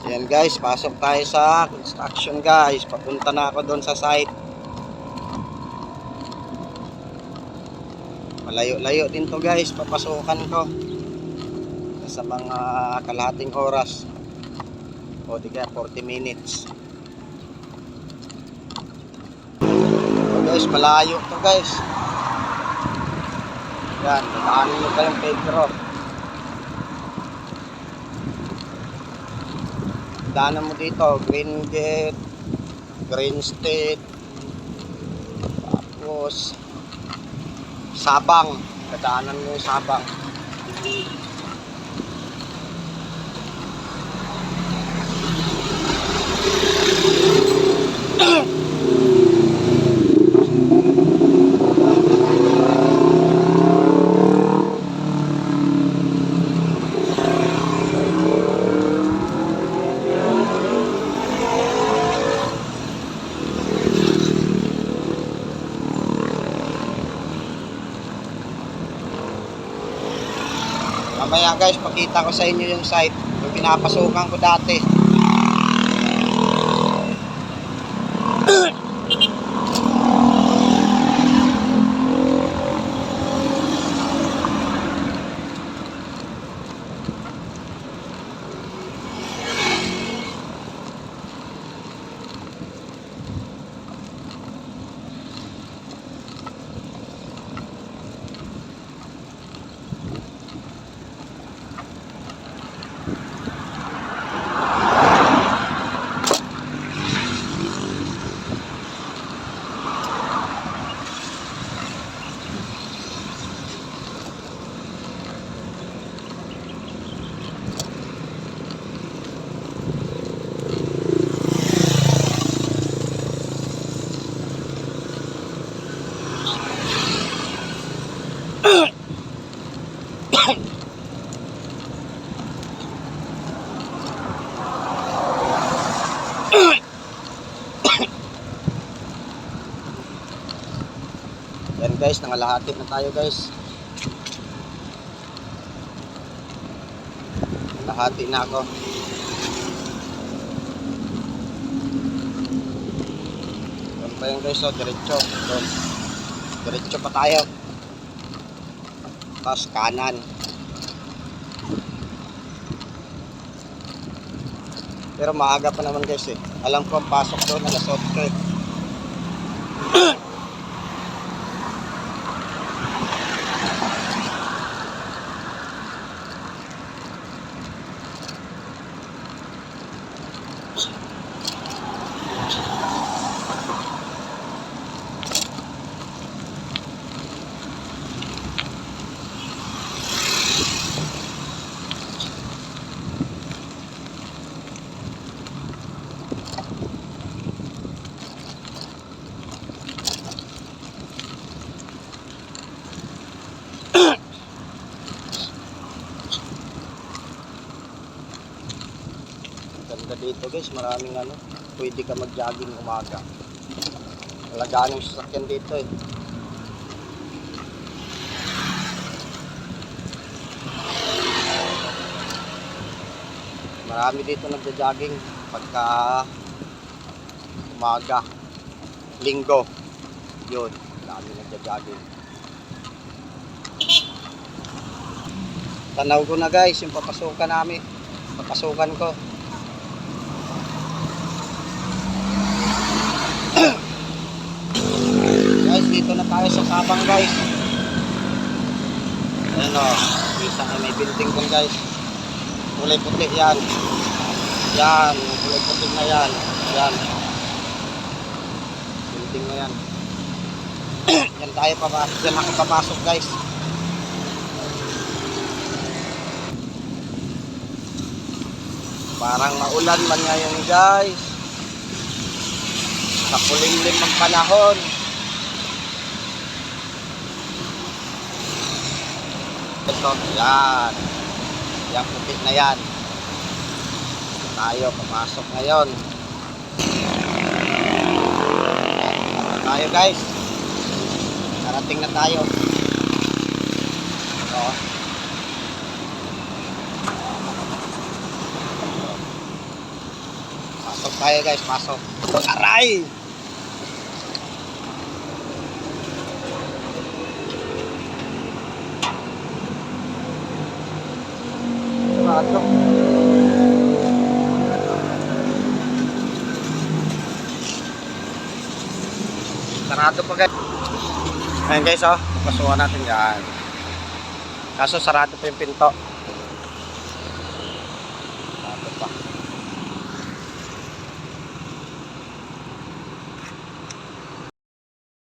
Ayan guys, pasok tayo sa construction guys. Papunta na ako doon sa site. Malayo-layo din to guys, papasukan ko. Sa mga kalahating oras. O di kaya 40 minutes. So guys, malayo to guys. Yan, dadaanin mo kayong Pedro. Daanan mo dito, Green Gate, Green State, tapos Sabang, dadaanan mo yung Sabang. Mamaya guys, pakita ko sa inyo yung site yung pinapasukan ko dati. Yan guys, nangalahati na tayo guys. Lahati na ako. Yan pa yun guys, so diretso. Doon. Diretso pa tayo. Tapos kanan. Pero maaga pa naman guys eh. Alam ko ang pasok doon, alas 8 eh. Ganda dito guys, maraming pwede ka mag-jogging umaga. Alagaan yung sasakyan dito eh. Marami dito nagja-jogging pagka umaga, linggo. Yun, marami nagja-jogging. Tanaw ko na guys yung papasukan namin. Papasukan ko. Guys, dito na tayo sa Sabang guys. Ayan o, may building dun guys. Kulay puti yan. Yan, kulay puti na yan. Yan. Building na yan. Yan tayo papasok. Yan ako papasok guys. Parang maulan man ngayon guys. Sa kulimlim ng panahon. Ito, yan. Yan puti na yan. Tayo papasok ngayon. Tayo guys. Narating na tayo. Ito. Pasok tayo guys, pasok. Aray! Sarado. Sarado pa guys. Ayan guys, oh. Pasukan natin yan. Kaso sarado pa yung pinto.